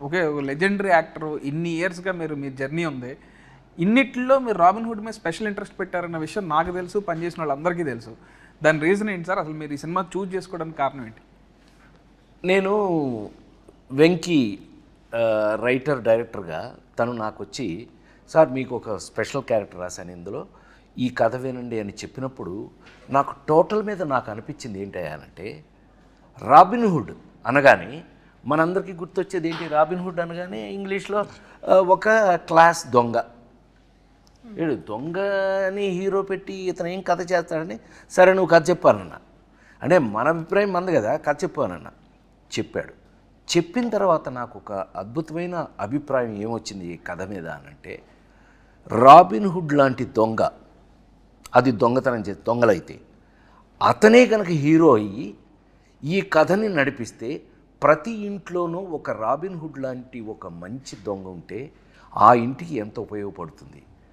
Okay, ఒక legendary actor, ఇన్ని ఇయర్స్గా మీ జర్నీ ఉంది. ఇన్నిట్లో మీరు రాబిన్ హుడ్ మీద స్పెషల్ ఇంట్రెస్ట్ పెట్టారన్న విషయం నాకు తెలుసు, పనిచేసిన వాళ్ళందరికీ తెలుసు. దాని రీజన్ ఏంటి సార్? అసలు మీరు ఈ సినిమా చూస్ చేసుకోవడానికి కారణం ఏంటి? నేను వెంకీ రైటర్ డైరెక్టర్గా తను నాకు వచ్చి, సార్ మీకు ఒక స్పెషల్ క్యారెక్టర్ రాశాను ఇందులో, ఈ కథ వినండి అని చెప్పినప్పుడు నాకు టోటల్ మీద నాకు అనిపించింది ఏంటంటే, రాబిన్ హుడ్ అనగానే మనందరికీ గుర్తొచ్చేది ఏంటి? రాబిన్ హుడ్ అనగానే ఇంగ్లీష్లో ఒక క్లాస్ దొంగ. వీడు దొంగని హీరో పెట్టి ఇతను ఏం కథ చేస్తాడని, సరే నువ్వు కథ చెప్పానన్నా, అంటే మన అభిప్రాయం మంది కదా, కథ చెప్పానన్నా. చెప్పాడు. చెప్పిన తర్వాత నాకు ఒక అద్భుతమైన అభిప్రాయం ఏమొచ్చింది ఈ కథ మీద అనంటే, రాబిన్ హుడ్ లాంటి దొంగ, అది దొంగతనం చేసి దొంగలైతే అతనే కనుక హీరో అయ్యి ఈ కథని నడిపిస్తే, ప్రతి ఇంట్లోనూ ఒక రాబిన్ హుడ్ లాంటి ఒక మంచి దొంగ ఉంటే ఆ ఇంటికి ఎంత ఉపయోగపడుతుంది.